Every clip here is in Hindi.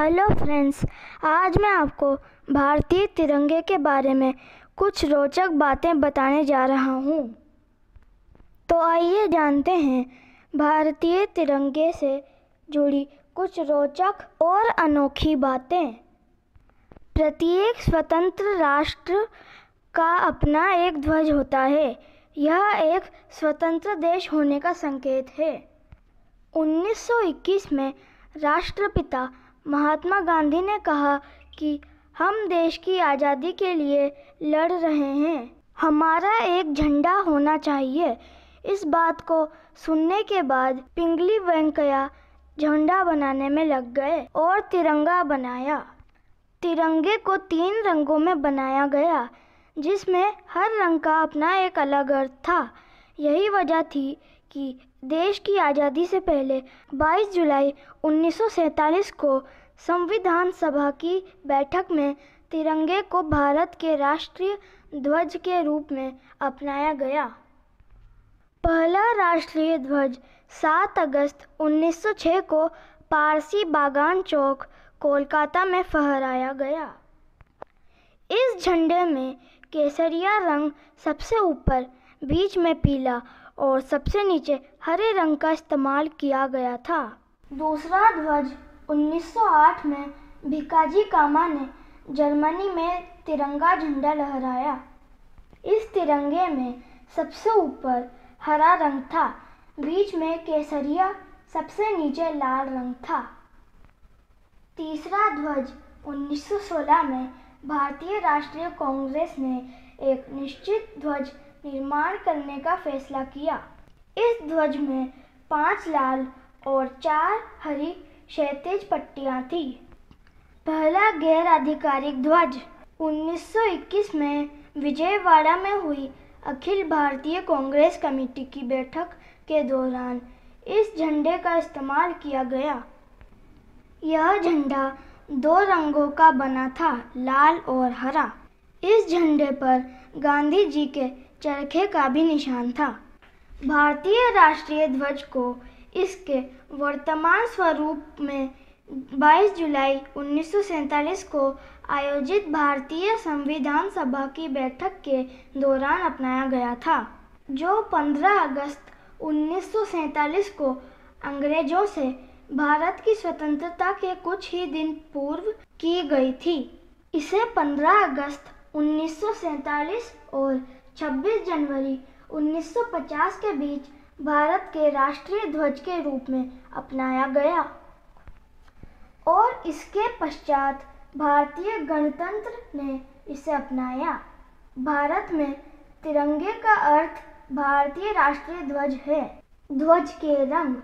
हेलो फ्रेंड्स, आज मैं आपको भारतीय तिरंगे के बारे में कुछ रोचक बातें बताने जा रहा हूँ। तो आइए जानते हैं भारतीय तिरंगे से जुड़ी कुछ रोचक और अनोखी बातें। प्रत्येक स्वतंत्र राष्ट्र का अपना एक ध्वज होता है। यह एक स्वतंत्र देश होने का संकेत है। 1921 में राष्ट्रपिता महात्मा गांधी ने कहा कि हम देश की आज़ादी के लिए लड़ रहे हैं, हमारा एक झंडा होना चाहिए। इस बात को सुनने के बाद पिंगली वेंकैया झंडा बनाने में लग गए और तिरंगा बनाया। तिरंगे को 3 रंगों में बनाया गया, जिसमें हर रंग का अपना एक अलग अर्थ था। यही वजह थी कि देश की आज़ादी से पहले 22 जुलाई 1947 को संविधान सभा की बैठक में तिरंगे को भारत के राष्ट्रीय ध्वज के रूप में अपनाया गया। पहला राष्ट्रीय ध्वज 7 अगस्त 1906 को पारसी बागान चौक, कोलकाता में फहराया गया। इस झंडे में केसरिया रंग सबसे ऊपर, बीच में पीला और सबसे नीचे हरे रंग का इस्तेमाल किया गया था। दूसरा ध्वज 1908 में भिकाजी कामा ने जर्मनी में तिरंगा झंडा लहराया। इस तिरंगे में सबसे ऊपर हरा रंग था, बीच में केसरिया, सबसे नीचे लाल रंग था। तीसरा ध्वज 1916 में भारतीय राष्ट्रीय कांग्रेस ने एक निश्चित ध्वज निर्माण करने का फैसला किया। इस ध्वज में 5 लाल और 4 हरी क्षैतिज पट्टियां थी। पहला गैर आधिकारिक ध्वज 1921 में विजयवाड़ा में हुई अखिल भारतीय कांग्रेस कमेटी की बैठक के दौरान इस झंडे का इस्तेमाल किया गया। यह झंडा 2 रंगों का बना था, लाल और हरा। इस झंडे पर गांधी जी के चरखे का भी निशान था। भारतीय राष्ट्रीय ध्वज को इसके वर्तमान स्वरूप में 22 जुलाई 1947 को आयोजित भारतीय संविधान सभा की बैठक के दौरान अपनाया गया था, जो 15 अगस्त 1947 को अंग्रेजों से भारत की स्वतंत्रता के कुछ ही दिन पूर्व की गई थी। इसे 15 अगस्त 1947 और 26 जनवरी 1950 के बीच भारत के राष्ट्रीय ध्वज के रूप में अपनाया गया और इसके पश्चात भारतीय गणतंत्र ने इसे अपनाया। भारत में तिरंगे का अर्थ भारतीय राष्ट्रीय ध्वज है। ध्वज के रंग।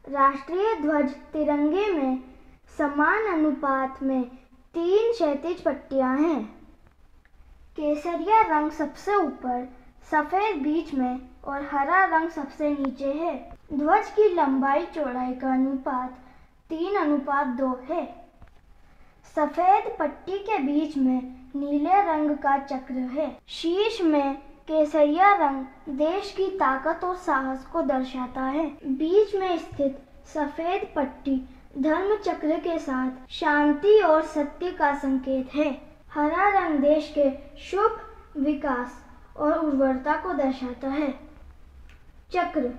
राष्ट्रीय ध्वज तिरंगे में समान अनुपात में 3 क्षैतिज पट्टियां हैं। केसरिया रंग सबसे ऊपर, सफेद बीच में और हरा रंग सबसे नीचे है। ध्वज की लंबाई चौड़ाई का अनुपात 3:2 है। सफेद पट्टी के बीच में नीले रंग का चक्र है। शीर्ष में केसरिया रंग देश की ताकत और साहस को दर्शाता है। बीच में स्थित सफेद पट्टी धर्म चक्र के साथ शांति और सत्य का संकेत है। हरा रंग देश के शुभ, विकास और उर्वरता को दर्शाता है। चक्र।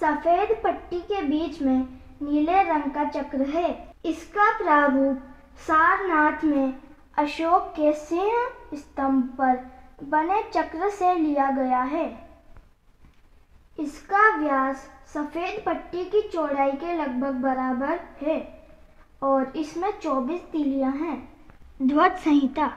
सफेद पट्टी के बीच में नीले रंग का चक्र है। इसका प्रारूप सारनाथ में अशोक के सिंह स्तंभ पर बने चक्र से लिया गया है। इसका व्यास सफेद पट्टी की चौड़ाई के लगभग बराबर है और इसमें 24 तीलियां हैं। ध्वज संहिता।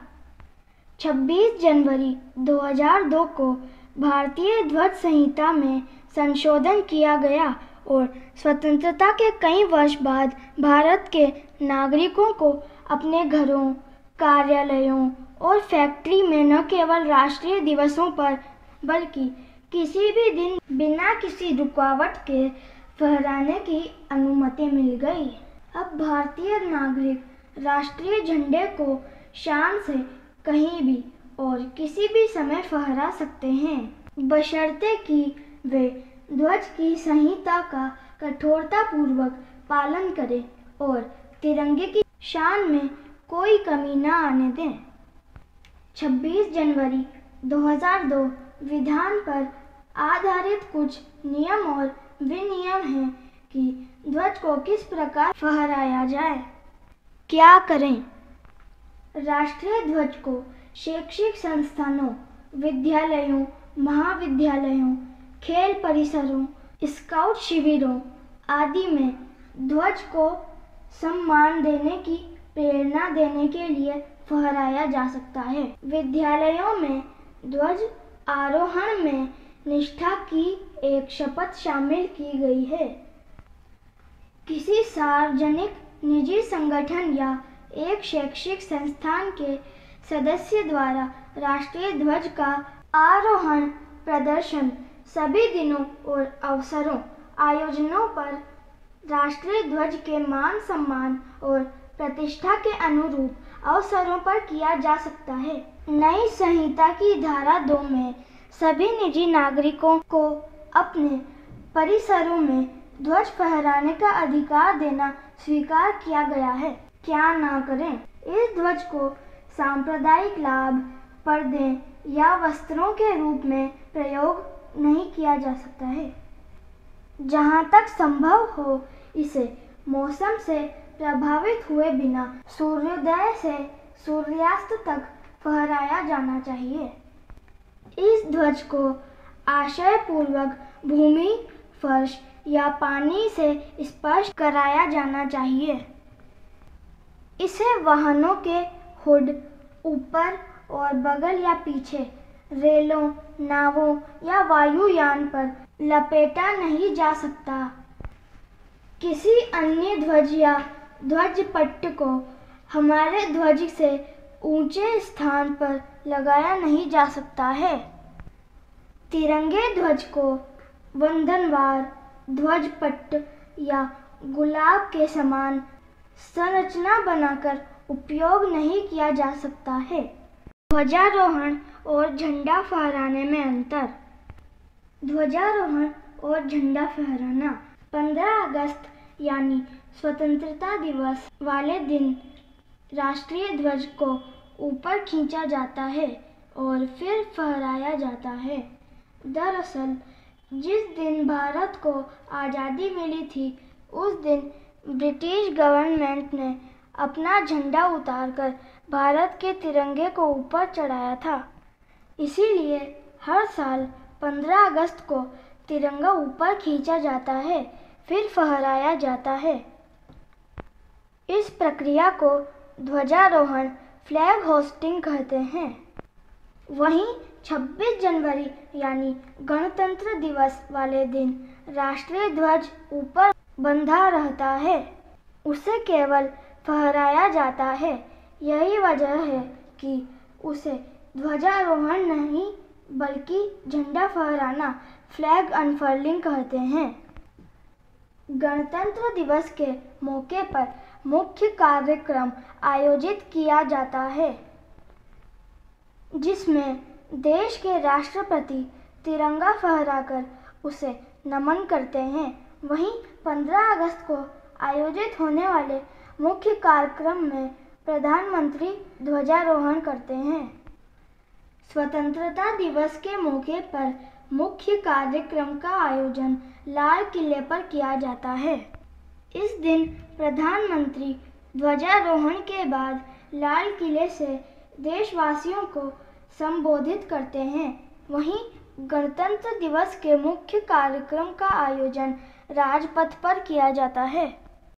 26 जनवरी 2002 को भारतीय ध्वज संहिता में संशोधन किया गया और स्वतंत्रता के कई वर्ष बाद भारत के नागरिकों को अपने घरों, कार्यालयों और फैक्ट्री में न केवल राष्ट्रीय दिवसों पर बल्कि किसी भी दिन बिना किसी रुकावट के फहराने की अनुमति मिल गई। अब भारतीय नागरिक राष्ट्रीय झंडे को शान से कहीं भी और किसी भी समय फहरा सकते हैं, बशर्ते कि वे ध्वज की संहिता का कठोरतापूर्वक पालन करें और तिरंगे की शान में कोई कमी न आने दें। 26 जनवरी 2002 विधान पर आधारित कुछ नियम और विनियम हैं कि ध्वज को किस प्रकार फहराया जाए। क्या करें? राष्ट्रीय ध्वज को शैक्षिक संस्थानों, विद्यालयों, महाविद्यालयों, खेल परिसरों, स्काउट शिविरों आदि में ध्वज को सम्मान देने की प्रेरणा देने के लिए फहराया जा सकता है। विद्यालयों में ध्वज आरोहण में निष्ठा की एक शपथ शामिल की गई है। किसी सार्वजनिक निजी संगठन या एक शैक्षिक संस्थान के सदस्य द्वारा राष्ट्रीय ध्वज का आरोहण प्रदर्शन सभी दिनों और अवसरों, आयोजनों पर राष्ट्रीय ध्वज के मान सम्मान और प्रतिष्ठा के अनुरूप अवसरों पर किया जा सकता है। नई संहिता की धारा 2 में सभी निजी नागरिकों को अपने परिसरों में ध्वज फहराने का अधिकार देना स्वीकार किया गया है। क्या ना करें? इस ध्वज को सांप्रदायिक लाभ, पर्दे या वस्त्रों के रूप में प्रयोग नहीं किया जा सकता है। जहाँ तक संभव हो इसे मौसम से प्रभावित हुए बिना सूर्योदय से सूर्यास्त तक फहराया जाना चाहिए। इस ध्वज को आशयपूर्वक भूमि, फर्श या पानी से स्पर्श कराया जाना चाहिए। इसे वाहनों के हुड, ऊपर और बगल या पीछे, रेलों, नावों या वायुयान पर लपेटा नहीं जा सकता। किसी अन्य ध्वज या ध्वज पट्ट को हमारे ध्वज से ऊंचे स्थान पर लगाया नहीं जा सकता है। तिरंगे ध्वज को वंदनवार, ध्वज पट्ट या गुलाब के समान संरचना बनाकर उपयोग नहीं किया जा सकता है। ध्वजारोहण और झंडा फहराने में अंतर। ध्वजारोहण और झंडा फहराना 15 अगस्त यानी स्वतंत्रता दिवस वाले दिन राष्ट्रीय ध्वज को ऊपर खींचा जाता है और फिर फहराया जाता है। दरअसल जिस दिन भारत को आज़ादी मिली थी उस दिन ब्रिटिश गवर्नमेंट ने अपना झंडा उतारकर भारत के तिरंगे को ऊपर चढ़ाया था। इसीलिए हर साल 15 अगस्त को तिरंगा ऊपर खींचा जाता है, फिर फहराया जाता है। इस प्रक्रिया को ध्वजारोहण, फ्लैग होस्टिंग कहते हैं। वहीं 26 जनवरी यानी गणतंत्र दिवस वाले दिन राष्ट्रीय ध्वज ऊपर बंधा रहता है, उसे केवल फहराया जाता है। यही वजह है कि उसे ध्वजारोहण नहीं बल्कि झंडा फहराना, फ्लैग अनफर्लिंग कहते हैं। गणतंत्र दिवस के मौके पर मुख्य कार्यक्रम आयोजित किया जाता है जिसमें देश के राष्ट्रपति तिरंगा फहराकर उसे नमन करते हैं। वहीं 15 अगस्त को आयोजित होने वाले मुख्य कार्यक्रम में प्रधानमंत्री ध्वजारोहण करते हैं। स्वतंत्रता दिवस के मौके पर मुख्य कार्यक्रम का आयोजन लाल किले पर किया जाता है। इस दिन प्रधानमंत्री ध्वजारोहण के बाद लाल किले से देशवासियों को संबोधित करते हैं। वहीं गणतंत्र दिवस के मुख्य कार्यक्रम का आयोजन राजपथ पर किया जाता है।